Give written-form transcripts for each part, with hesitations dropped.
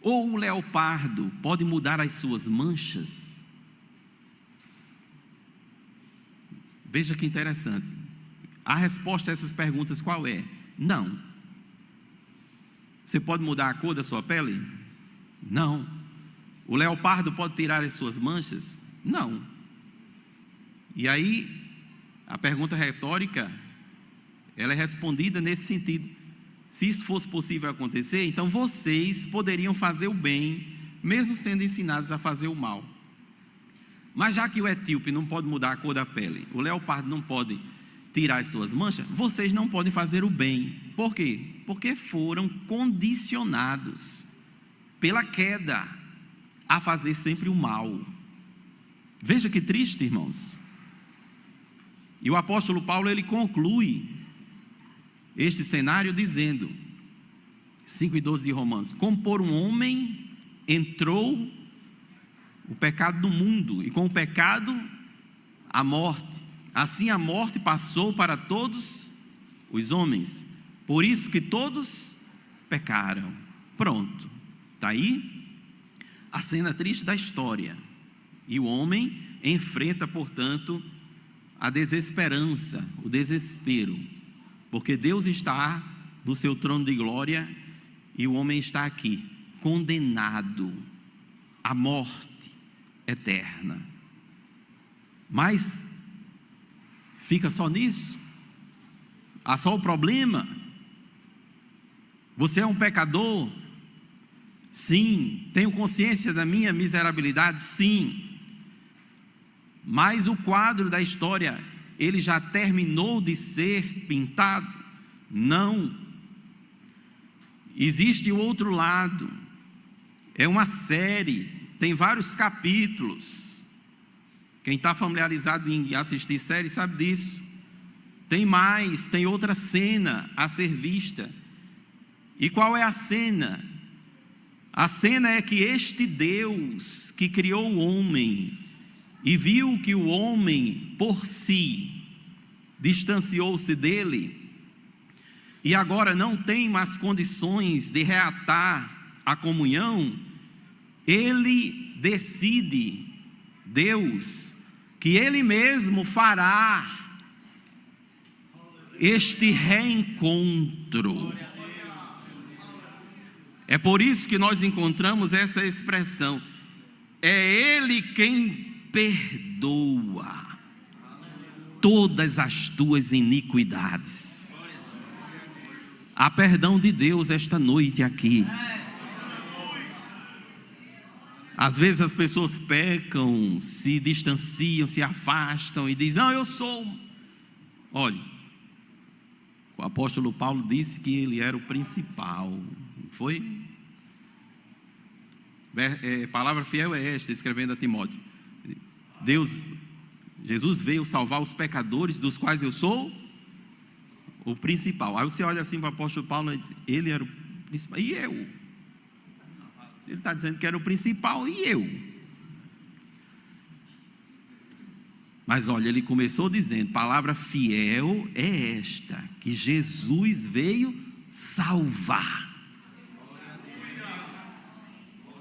Ou o leopardo pode mudar as suas manchas? Veja que interessante. A resposta a essas perguntas qual é? Não. Você pode mudar a cor da sua pele? Não. O leopardo pode tirar as suas manchas? Não. E aí, a pergunta retórica, ela é respondida nesse sentido. Se isso fosse possível acontecer, então vocês poderiam fazer o bem, mesmo sendo ensinados a fazer o mal. Mas já que o etíope não pode mudar a cor da pele, o leopardo não pode tirar as suas manchas, vocês não podem fazer o bem. Por quê? Porque foram condicionados pela queda a fazer sempre o mal. Veja que triste, irmãos. E o apóstolo Paulo, ele conclui este cenário dizendo, 5:12 de Romanos: como por um homem entrou o pecado no mundo, e com o pecado a morte, assim a morte passou para todos os homens, por isso que todos pecaram. Pronto, está aí a cena triste da história. E o homem enfrenta, portanto, a desesperança, o desespero, porque Deus está no seu trono de glória e o homem está aqui, condenado à morte eterna. Mas fica só nisso? Há só o problema? Você é um pecador? Sim. Tenho consciência da minha miserabilidade? Sim. Mas o quadro da história, ele já terminou de ser pintado? Não. Existe o outro lado. É uma série, tem vários capítulos. Quem está familiarizado em assistir série sabe disso. Tem mais, tem outra cena a ser vista. E qual é a cena? A cena é que este Deus que criou o homem e viu que o homem por si distanciou-se dele e agora não tem mais condições de reatar a comunhão, ele decide, Deus, que ele mesmo fará este reencontro. É por isso que nós encontramos essa expressão: é ele quem perdoa todas as tuas iniquidades. Há perdão de Deus esta noite aqui. Às vezes as pessoas pecam, se distanciam, se afastam e dizem: não, eu sou. Olha, o apóstolo Paulo disse que ele era o principal, não foi? Palavra fiel é esta, escrevendo a Timóteo: Jesus veio salvar os pecadores, dos quais eu sou o principal. Aí você olha assim para o apóstolo Paulo e diz: ele era o principal, e eu? Ele está dizendo que era o principal, e eu? Mas olha, ele começou dizendo: palavra fiel é esta, que Jesus veio salvar.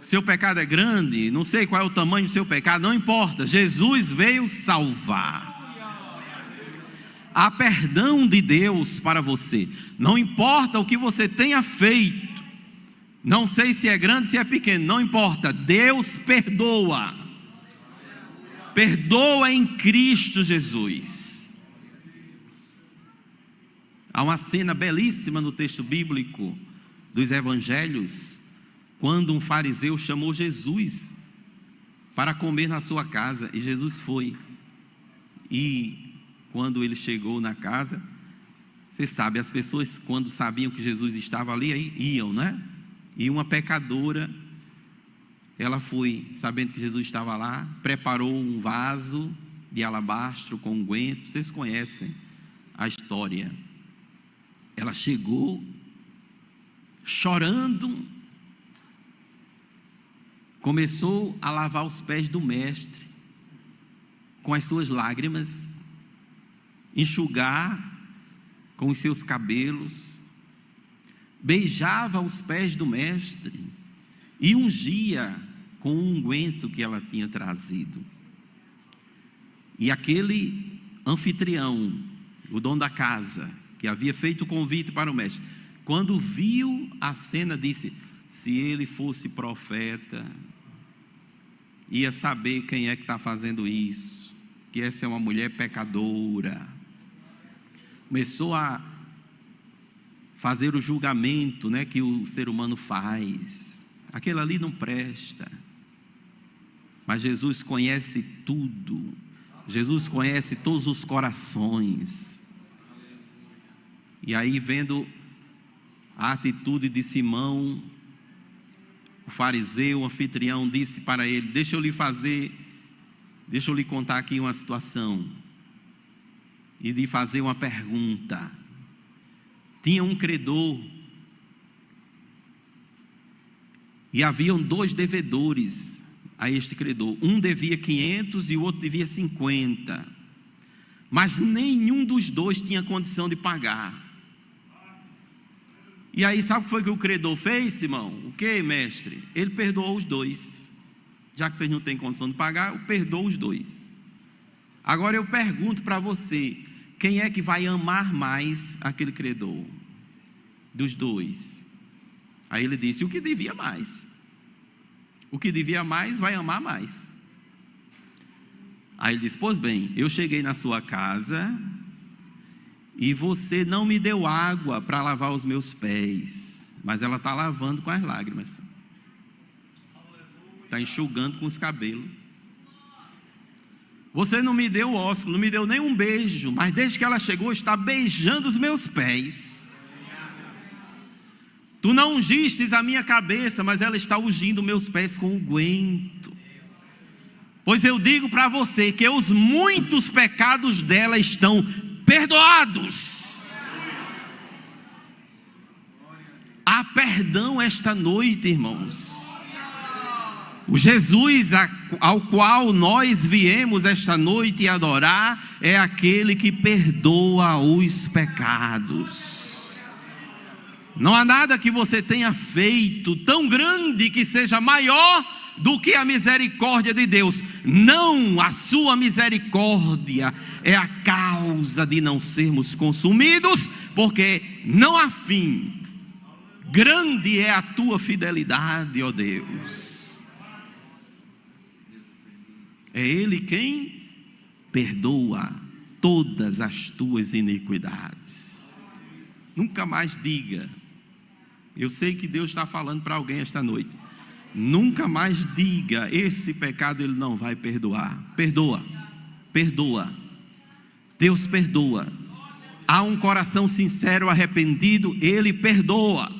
Seu pecado é grande, não sei qual é o tamanho do seu pecado, não importa, Jesus veio salvar. Há perdão de Deus para você, não importa o que você tenha feito, não sei se é grande, se é pequeno, não importa, Deus perdoa. Perdoa em Cristo Jesus. Há uma cena belíssima no texto bíblico dos evangelhos, quando um fariseu chamou Jesus para comer na sua casa, e Jesus foi. E quando ele chegou na casa, você sabe, as pessoas quando sabiam que Jesus estava ali, aí iam, né? E uma pecadora, ela foi, sabendo que Jesus estava lá, preparou um vaso de alabastro com unguento. Vocês conhecem a história. Ela chegou chorando, começou a lavar os pés do mestre com as suas lágrimas, enxugar com os seus cabelos, beijava os pés do mestre e ungia com o unguento que ela tinha trazido. E aquele anfitrião, o dono da casa, que havia feito o convite para o mestre, quando viu a cena, disse: se ele fosse profeta, ia saber quem é que está fazendo isso, que essa é uma mulher pecadora. Começou a fazer o julgamento, né, que o ser humano faz. Aquele ali não presta. Mas Jesus conhece tudo. Jesus conhece todos os corações. E aí, vendo a atitude de Simão, o fariseu, o anfitrião, disse para ele: deixa eu lhe contar aqui uma situação. E de fazer uma pergunta. Tinha um credor. E haviam 2 devedores a este credor. Um devia 500 e o outro devia 50. Mas nenhum dos 2 tinha condição de pagar. E aí, sabe o que foi que o credor fez, Simão? O que, mestre? Ele perdoou os 2. Já que vocês não têm condição de pagar, eu perdoo os 2. Agora eu pergunto para você: quem é que vai amar mais aquele credor? Dos 2. Aí ele disse: o que devia mais. O que devia mais vai amar mais. Aí ele disse: pois bem, eu cheguei na sua casa e você não me deu água para lavar os meus pés, mas ela está lavando com as lágrimas, está enxugando com os cabelos. Você não me deu ósculo, não me deu nem um beijo, mas desde que ela chegou está beijando os meus pés. Tu não ungistes a minha cabeça, mas ela está ungindo meus pés com unguento. Pois eu digo para você que os muitos pecados dela estão perdoados. Há perdão esta noite, irmãos. O Jesus ao qual nós viemos esta noite adorar é aquele que perdoa os pecados. Não há nada que você tenha feito tão grande que seja maior do que a misericórdia de Deus. Não, a sua misericórdia é a causa de não sermos consumidos, porque não há fim. Grande é a tua fidelidade, ó Deus. É Ele quem perdoa todas as tuas iniquidades. Nunca mais diga. Eu sei que Deus está falando para alguém esta noite. Nunca mais diga: esse pecado Ele não vai perdoar. Perdoa, perdoa. Deus perdoa. Há um coração sincero, arrependido, Ele perdoa.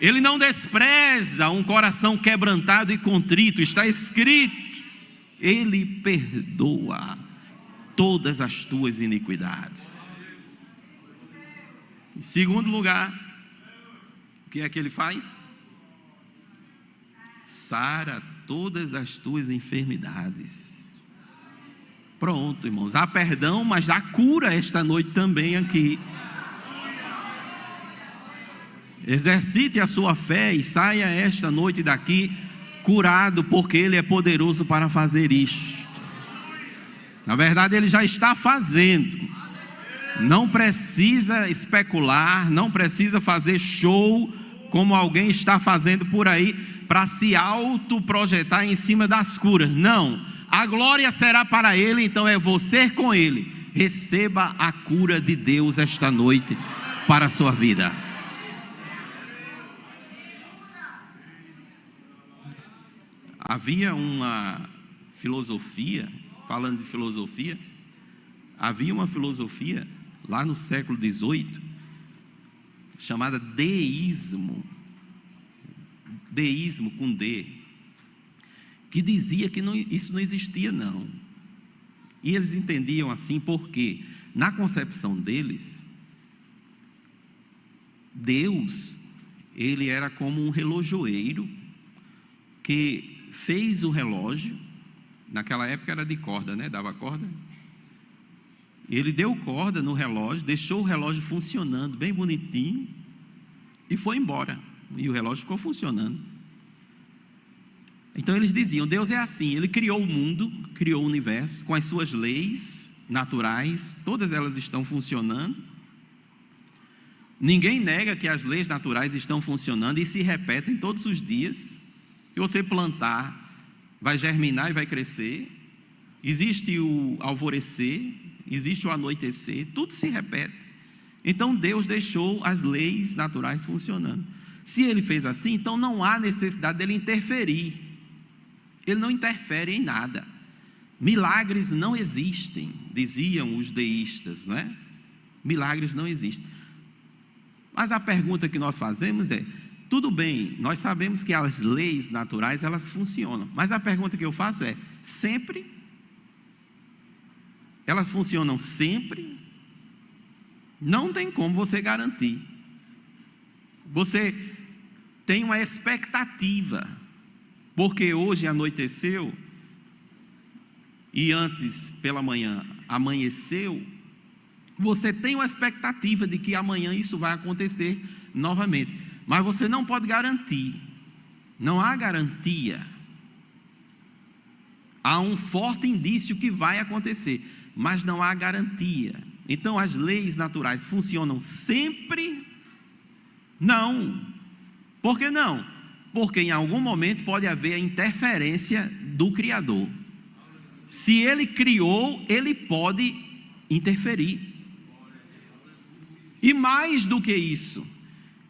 Ele não despreza um coração quebrantado e contrito. Está escrito: Ele perdoa todas as tuas iniquidades. Em segundo lugar, o que é que Ele faz? Sara todas as tuas enfermidades. Pronto, irmãos, há perdão, mas há cura esta noite também aqui. Exercite a sua fé e saia esta noite daqui curado, porque Ele é poderoso para fazer isto. Na verdade, Ele já está fazendo. Não precisa especular, não precisa fazer show como alguém está fazendo por aí para se autoprojetar em cima das curas. Não, a glória será para Ele, então é você com Ele. Receba a cura de Deus esta noite para a sua vida. Havia uma filosofia, falando de filosofia, havia uma filosofia lá no século XVIII, chamada deísmo, deísmo com D, que dizia que isso não existia não. E eles entendiam assim porque, na concepção deles, Deus, Ele era como um relojoeiro que fez o relógio. Naquela época era de corda, né? Dava corda. Ele deu corda no relógio, deixou o relógio funcionando bem bonitinho e foi embora. E o relógio ficou funcionando. Então eles diziam, Deus é assim, Ele criou o mundo, criou o universo, com as suas leis naturais, todas elas estão funcionando. Ninguém nega que as leis naturais estão funcionando e se repetem todos os dias. Se você plantar, vai germinar e vai crescer. Existe o alvorecer, existe o anoitecer, tudo se repete. Então Deus deixou as leis naturais funcionando. Se Ele fez assim, então não há necessidade dele interferir. Ele não interfere em nada. Milagres não existem, diziam os deístas, não é? Milagres não existem. Mas a pergunta que nós fazemos é, tudo bem, nós sabemos que as leis naturais, elas funcionam. Mas a pergunta que eu faço é, sempre? Elas funcionam sempre? Não tem como você garantir. Você tem uma expectativa, porque hoje anoiteceu e antes pela manhã amanheceu. Você tem uma expectativa de que amanhã isso vai acontecer novamente, mas você não pode garantir. Não há garantia. Há um forte indício que vai acontecer, mas não há garantia. Então as leis naturais funcionam sempre? Não. Por que não? Porque em algum momento pode haver a interferência do Criador. Se Ele criou, Ele pode interferir. E mais do que isso,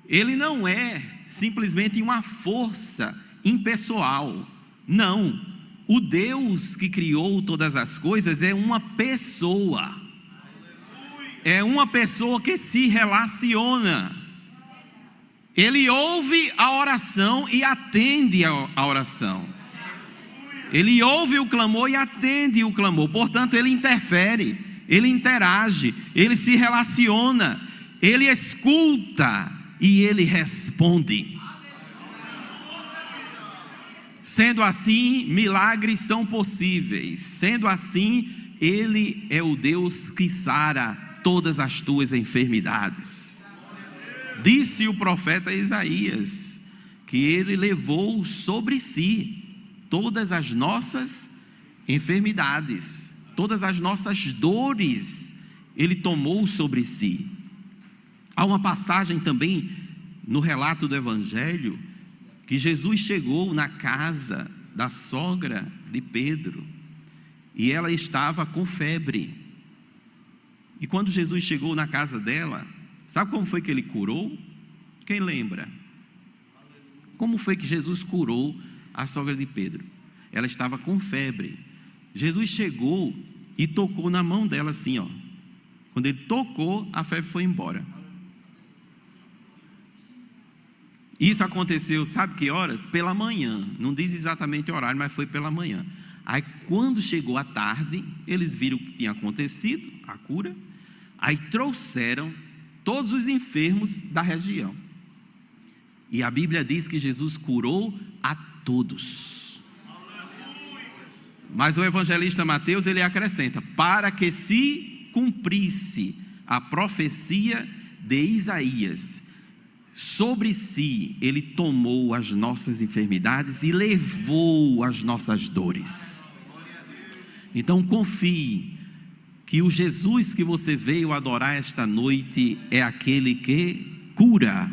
Ele não é simplesmente uma força impessoal. Não. O Deus que criou todas as coisas é uma pessoa. É uma pessoa que se relaciona. Ele ouve a oração e atende a oração. Ele ouve o clamor e atende o clamor. Portanto, Ele interfere, Ele interage, Ele se relaciona, Ele escuta e Ele responde. Sendo assim, milagres são possíveis. Sendo assim, Ele é o Deus que sara todas as tuas enfermidades. Disse o profeta Isaías que Ele levou sobre si todas as nossas enfermidades, todas as nossas dores, Ele tomou sobre si. Há uma passagem também no relato do Evangelho, que Jesus chegou na casa da sogra de Pedro, e ela estava com febre. E quando Jesus chegou na casa dela, sabe como foi que Ele curou? Quem lembra? Como foi que Jesus curou a sogra de Pedro? Ela estava com febre. Jesus chegou e tocou na mão dela assim, ó. Quando Ele tocou, a febre foi embora. Isso aconteceu, sabe que horas? Pela manhã. Não diz exatamente o horário, mas foi pela manhã. Aí quando chegou a tarde, eles viram o que tinha acontecido, a cura. Aí trouxeram todos os enfermos da região. E a Bíblia diz que Jesus curou a todos. Mas o evangelista Mateus, ele acrescenta, para que se cumprisse a profecia de Isaías, sobre si Ele tomou as nossas enfermidades e levou as nossas dores. Então confie que o Jesus que você veio adorar esta noite é aquele que cura.